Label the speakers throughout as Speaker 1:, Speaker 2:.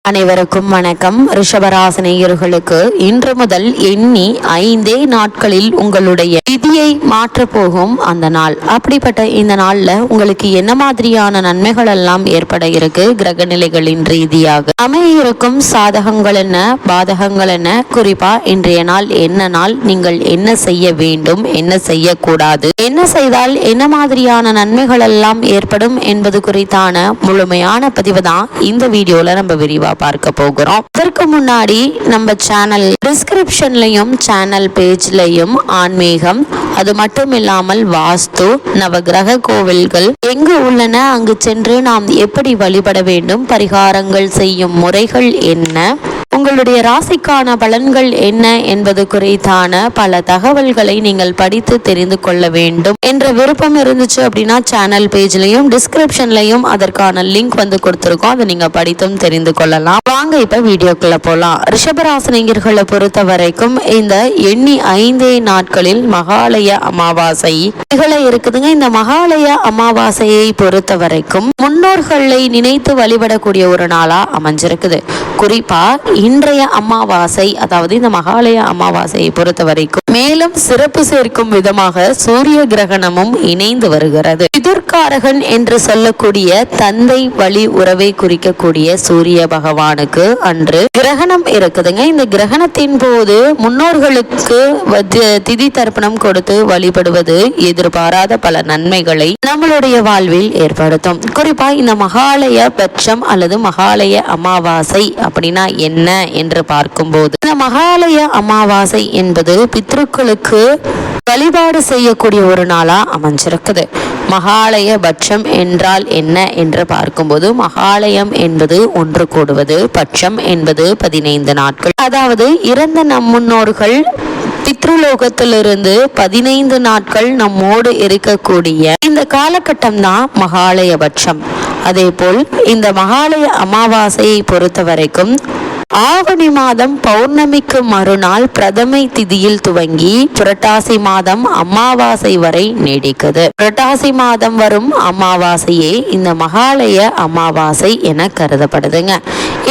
Speaker 1: அனைவருக்கும் வணக்கம். ரிஷபராசினியர்களுக்கு இன்று முதல் எண்ணி 5 நாட்களில் உங்களுடைய விதியை மாற்ற போகும் அந்த நாள். அப்படிப்பட்ட இந்த நாள்ல உங்களுக்கு என்ன மாதிரியான நன்மைகள் எல்லாம் ஏற்பட இருக்கு, கிரக நிலைகளின் ரீதியாக அமைய இருக்கும் சாதகங்கள் என்ன, பாதகங்கள் என்ன, குறிப்பா இன்றைய நாள் என்ன நாள், நீங்கள் என்ன செய்ய வேண்டும், என்ன செய்யக்கூடாது, என்ன செய்தால் என்ன மாதிரியான நன்மைகள் எல்லாம் ஏற்படும் என்பது குறித்தான முழுமையான பதிவு தான் இந்த வீடியோல நம்ம விரிவா பார்க்க போகிறோம். இதற்கு முன்னாடி நம்ம சேனல் டிஸ்கிரிப்ஷன்லயும் சேனல் பேஜ்லயும் ஆன்மீகம், அது மட்டும் இல்லாமல் வாஸ்து, நவகிரக கோவில்கள் எங்கு உள்ளன, அங்கு சென்று நாம் எப்படி வழிபட வேண்டும், பரிகாரங்கள் செய்யும் முறைகள் என்ன, உங்களுடைய ராசிக்கான பலன்கள் என்ன என்பது குறித்தான பல தகவல்களை நீங்கள் படித்து தெரிந்து கொள்ள வேண்டும் என்ற விருப்பம் இருந்துச்சு அப்படின்னா சேனல் பேஜ்லயும் டிஸ்கிரிப்ஷன்லயும் அதற்கான லிங்க் வந்து கொடுத்திருக்கோம். அதை நீங்க படித்தும் தெரிந்து கொள்ளலாம். வாங்க இப்ப வீடியோக்குள்ள போலாம். ரிஷபராசினியர்களை பொறுத்த வரைக்கும் இந்த எண்ணி 5 நாட்களில் மகாலய அமாவாசை நிகழ இருக்குதுங்க. இந்த மகாலய அமாவாசையை பொறுத்த வரைக்கும் முன்னோர்களை நினைத்து வழிபடக்கூடிய ஒரு நாளா அமைஞ்சிருக்குது. குறிப்பா இன்றைய அமாவாசை, அதாவது இந்த மகாலய அமாவாசையை பொறுத்த வரைக்கும் மேலும் சிறப்பு சேர்க்கும் விதமாக சூரிய கிரகணமும் இணைந்து வருகிறது. பிதுர்காரகன் என்று சொல்லக்கூடிய தந்தை வழி உறவை குறிக்கக்கூடிய சூரிய பகவானுக்கு அன்று கிரகணம் இருக்குதுங்க. இந்த கிரகணத்தின் போது முன்னோர்களுக்கு திதி தர்ப்பணம் கொடுத்து வழிபடுவது எதிர்பாராத பல நன்மைகளை நம்மளுடைய வாழ்வில் ஏற்படுத்தும். குறிப்பா இந்த மகாலய பட்சம் அல்லது மகாலய அமாவாசை அப்படின்னா என்ன என்று பார்க்கும்போது, இந்த மகாலய அமாவாசை என்பது பித்ருக்களுக்கு வழிபாடு செய்யக்கூடிய ஒரு நாளா அமைஞ்சிருக்குது. மகாலய பட்சம் என்றால் என்ன என்று பார்க்கும்போது, மகாலயம் என்பது ஒன்று கூடுவது, பட்சம் என்பது 15 நாட்கள். அதாவது இறந்த நம் முன்னோர்கள் பித்ருலோகத்திலிருந்து 15 நாட்கள் நம்மோடு இருக்கக்கூடிய இந்த காலகட்டம் தான் மகாலய பட்சம். அதே போல் இந்த மகாலய அமாவாசையை பொறுத்த வரைக்கும் ஆவணி மாதம் பௌர்ணமிக்கு மறுநாள் பிரதமை திதியில் துவங்கி புரட்டாசி மாதம் அமாவாசை வரை நீடிக்குது. புரட்டாசி மாதம் வரும் அமாவாசையே இந்த மகாலய அமாவாசை என கருதப்படுதுங்க.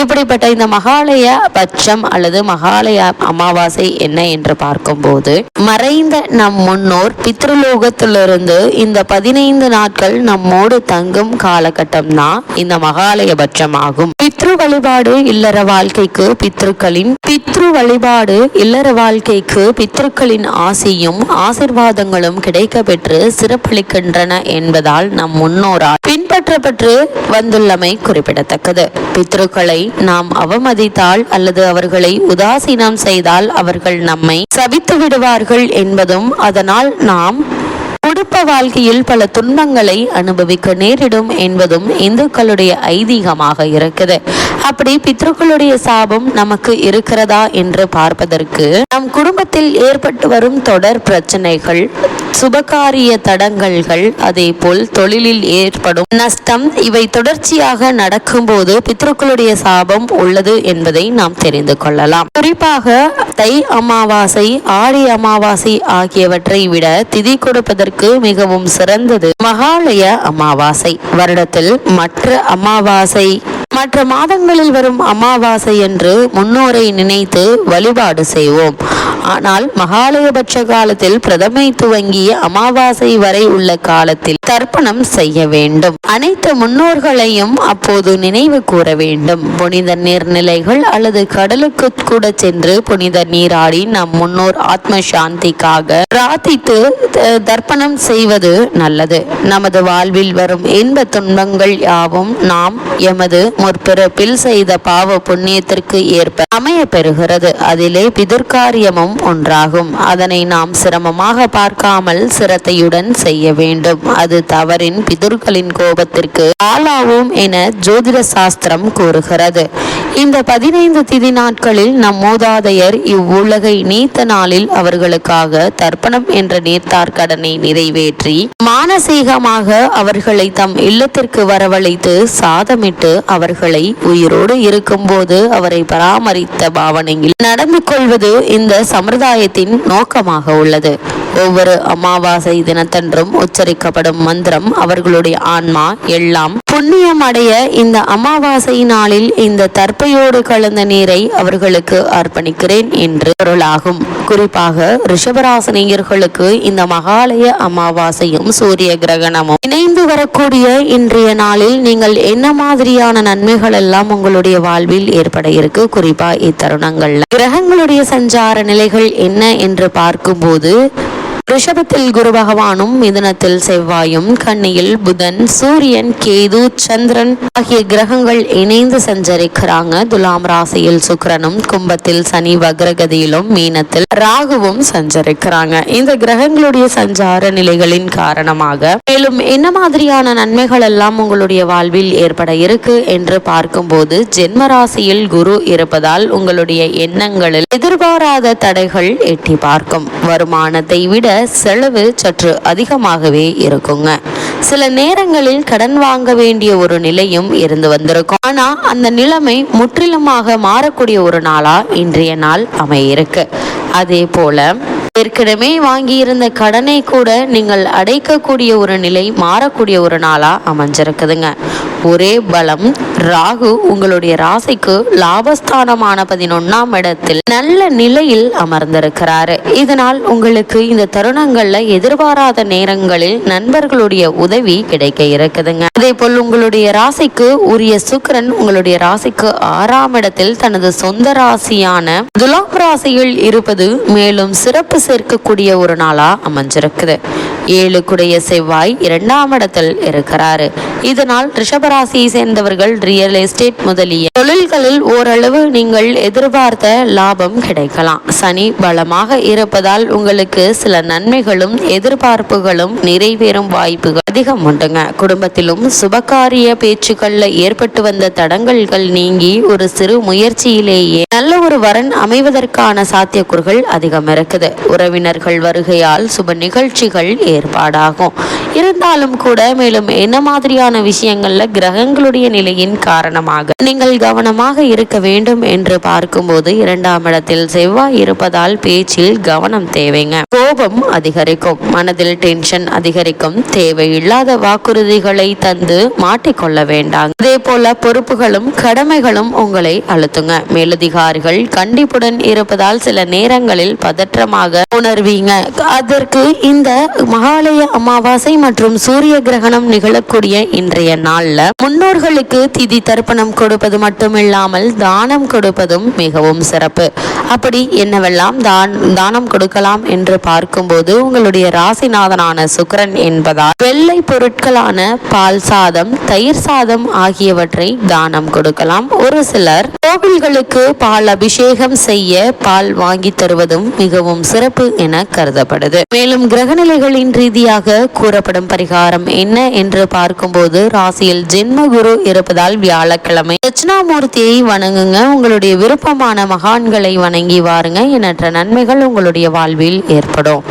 Speaker 1: இப்படிப்பட்ட இந்த மகாலய பட்சம் அல்லது மகாலய அமாவாசை என்ன என்று பார்க்கும்போது, மறைந்த நம் முன்னோர் பித்ருலோகத்திலிருந்து இந்த 15 நாட்கள் நம்மோடு தங்கும் காலகட்டம் தான் இந்த மகாலய பட்சம் ஆகும். பித்ரு வழிபாடு இல்லற வாழ்க்கைக்கு பித்ரு வழிபாடு இல்லற வாழ்க்கைக்கு பித்ருக்களின் ஆசையும் ஆசிர்வாதங்களும் கிடைக்க பெற்று சிறப்பளிக்கின்றன என்பதால் நம் முன்னோரால் பின்பற்றப்பட்டு வந்துள்ளமை குறிப்பிடத்தக்கது. பித்ருக்களை நாம் அவமதித்தால் அல்லது அவர்களை உதாசீனம் செய்தால் அவர்கள் நம்மை சபித்து விடுவார்கள் என்பதும், அதனால் நாம் குடும்ப வாழ்க்கையில் பல துன்பங்களை அனுபவிக்க நேரிடும் என்பதும் இந்துக்களுடைய ஐதீகமாக இருக்குது. அப்படி பித்ருக்களுடைய சாபம் நமக்கு இருக்கிறதா என்று பார்ப்பதற்கு, நம் குடும்பத்தில் ஏற்பட்டு வரும் தொடர் பிரச்சனைகள், சுபகாரிய தடங்கல்கள், அதே போல் தொழிலில் ஏற்படும் நஷ்டம், இவை தொடர்ச்சியாக நடக்கும்போது பித்ருக்களுடைய சாபம் உள்ளது என்பதை நாம் தெரிந்து கொள்ளலாம். குறிப்பாக தை அமாவாசை, ஆடி அமாவாசை ஆகியவற்றை விட திதி கொடுப்பதற்கு மிகவும் சிறந்தது மகாலய அமாவாசை. வருடத்தில் மற்ற மாதங்களில் வரும் அமாவாசை என்று முன்னோரை நினைத்து வழிபாடு செய்வோம். ஆனால் மகாலயபட்ச காலத்தில் பிரதமை துவங்கிய அமாவாசை வரை உள்ள காலத்தில் தர்ப்பணம் செய்ய வேண்டும். அனைத்து முன்னோர்களையும் அப்போது நினைவு கூற வேண்டும். புனித நீர்நிலைகள் அல்லது கடலுக்கு கூட சென்று புனித நீராடி நம் முன்னோர் ஆத்ம சாந்திக்காக பிரார்த்தித்து தர்ப்பணம் செய்வது நல்லது. நமது வாழ்வில் வரும் இன்ப துன்பங்கள் யாவும் நாம் எமது முற்பிறப்பில் செய்த பாவ புண்ணியத்திற்கு ஏற்ப அமைய பெறுகிறது. அதிலே பிதுர்காரியமும் ஒன்றாகும். அதனை நாம் சிரமமாக பார்க்காமல் சிரத்தையுடன் செய்ய வேண்டும். அது தவறின் பிதுர்களின் கோபத்திற்கு ஆளாவும் என ஜோதிட சாஸ்திரம் கூறுகிறது. இந்த 15 திதி நாட்களில் நம் மூதாதையர் இவ்வுலகை நீத்த நாளில் அவர்களுக்காக தர்ப்பணம் என்ற நீர்த்தார் கடனை நிறைவேற்றி மானசீகமாக அவர்களை தம் இல்லத்திற்கு வரவழைத்து சாதமிட்டு அவர்களை உயிரோடு இருக்கும் போது அவரை பராமரித்த பாவனையில் நடந்து கொள்வது இந்த சம்பிரதாயத்தின் நோக்கமாக உள்ளது. ஒவ்வொரு அமாவாசை தினத்தன்றும் உச்சரிக்கப்படும் மந்திரம் அவர்களுடைய ஆன்மா எல்லாம் புண்ணியம் அடைய இந்த அமாவாசை நாளில் இந்த தர்ப்பையோடு கலந்த நீரை அவர்களுக்கு அர்ப்பணிக்கிறேன் என்று பொருளாகும். குறிப்பாக ரிஷபராசினியர்களுக்கு இந்த மகாலய அமாவாசையும் சூரிய கிரகணமும் இணைந்து வரக்கூடிய இன்றைய நாளில் நீங்கள் என்ன மாதிரியான நன்மைகள் எல்லாம் உங்களுடைய வாழ்வில் ஏற்பட இருக்கு. குறிப்பா இத்தருணங்கள்ல கிரகங்களுடைய சஞ்சார நிலைகள் என்ன என்று பார்க்கும்போது ரிஷபத்தில் குரு பகவானும், மிதுனத்தில் செவ்வாயும், கன்னியில் புதன், சூரியன், கேது, சந்திரன் ஆகிய கிரகங்கள் இணைந்து சஞ்சரிக்கிறாங்க. துலாம் ராசியில் சுக்கிரனும், கும்பத்தில் சனி வக்ரகதியிலும், மீனத்தில் ராகுவும் சஞ்சரிக்கிறாங்க. இந்த கிரகங்களுடைய சஞ்சார நிலைகளின் காரணமாக மேலும் என்ன மாதிரியான நன்மைகள் எல்லாம் உங்களுடைய வாழ்வில் ஏற்பட இருக்கு என்று பார்க்கும்போது, ஜென்ம ராசியில் குரு இருப்பதால் உங்களுடைய எண்ணங்களில் எதிர்பாராத தடைகள் எட்டி பார்க்கும். வருமானத்தை விட செலவு சற்று அதிகமாகவே இருக்குங்க. சில நேரங்களில் கடன் வாங்க வேண்டிய ஒரு நிலையும் இருந்து வந்திருக்கும். ஆனா அந்த நிலைமை முற்றிலுமாக மாறக்கூடிய ஒரு நாளா இன்றைய நாள் அமையிருக்கு. அதே போல ஏற்கனவே வாங்கியிருந்த கடனை கூட நீங்கள் அடைக்கக்கூடிய ஒரு நிலை மாறக்கூடிய ஒரு நாளா அமைஞ்சிருக்குதுங்க. ஒரே பலம் ராகு உங்களுடைய ராசிக்கு லாபஸ்தானமான 11ஆம் இடத்தில் நல்ல நிலையில் அமர்ந்திருக்கிறாரு. இதனால் உங்களுக்கு இந்த தருணங்கள்ல எதிர்பாராத நேரங்களில் நண்பர்களுடைய உதவி கிடைக்க இருக்குதுங்க. அதே போல் உங்களுடைய ராசிக்கு உரிய சுக்கிரன் உங்களுடைய ராசிக்கு 6ஆம் இடத்தில் தனது சொந்த ராசியான துலாம் ராசியில் இருப்பது மேலும் சிறப்பு சேர்க்கக்கூடிய ஒரு நாளா அமைஞ்சிருக்குது. 7 செவ்வாய் 2ஆம் இடத்தில் இருக்கிறாரு. இதனால் ரிஷபராசியை சேர்ந்தவர்கள் ரியல் எஸ்டேட் முதலிய தொழில்களில் ஓரளவு நீங்கள் எதிர்பார்த்த லாபம் கிடைக்கலாம். சனி பலமாக இருப்பதால் உங்களுக்கு சில நன்மைகளும் எதிர்பார்ப்புகளும் நிறைவேறும் வாய்ப்புகள் அதிகம் உண்டுங்க. குடும்பத்திலும் சுபகாரிய பேச்சுக்கள்ல ஏற்பட்டு வந்த தடங்கல்கள் நீங்கி ஒரு சிறு முயற்சியிலேயே நல்ல ஒரு வரன் அமைவதற்கான சாத்தியக்கூறுகள் அதிகம் இருக்குது. உறவினர்கள் வருகையால் சுப நிகழ்ச்சிகள் ஏற்பாடாகும். இருந்தாலும் கூட மேலும் என்ன மாதிரியான விஷயங்கள்ல கிரகங்களுடைய நிலையின் காரணமாக நீங்கள் கவனமாக இருக்க வேண்டும் என்று பார்க்கும்போது, 2ஆம் இடத்தில் செவ்வாய் இருப்பதால் பேச்சில் கவனம் தேவைங்க. கோபம் அதிகரிக்கும், மனதில் டென்ஷன் அதிகரிக்கும். தேவையில்லாத வாக்குறுதிகளை தந்து மாட்டிக்கொள்ள வேண்டாம். அதே போல பொறுப்புகளும் கடமைகளும் உங்களை அழுத்துங்க. மேலதிகாரிகள் கண்டிப்புடன் இருப்பதால் சில நேரங்களில் பதற்றமாக உணர்வீங்க. அதற்கு இந்த மகாலய அமாவாசை மற்றும் சூரிய கிரகணம் நிகழக்கூடிய இன்றைய நாள்ல முன்னோர்களுக்கு திதி தர்ப்பணம் கொடுப்பது மட்டுமில்லாமல் தானம் கொடுப்பதும் மிகவும் சிறப்பு. அப்படி என்னவெல்லாம் தானம் கொடுக்கலாம் என்று பார்க்கும்போது, உங்களுடைய ராசிநாதனான சுக்கிரன் என்பதால் வெள்ளை பொருட்களான பால் சாதம், தயிர் சாதம் ஆகியவற்றை தானம் கொடுக்கலாம். ஒரு சிலர் கோவில்களுக்கு பால் அபிஷேகம் செய்ய பால் வாங்கி தருவதும் மிகவும் சிறப்பு என கருதப்படுது. மேலும் கிரகநிலைகளின் ரீதியாக கூறப்படும் பரிகாரம் என்ன என்று பார்க்கும்போது, ராசியில் ஜென்ம குரு இருப்பதால் வியாழக்கிழமை தட்சிணாமூர்த்தியை வணங்குங்க. உங்களுடைய விருப்பமான மகான்களை வணங்கி வாருங்க. எண்ணற்ற நன்மைகள் உங்களுடைய வாழ்வில் ஏற்படும்.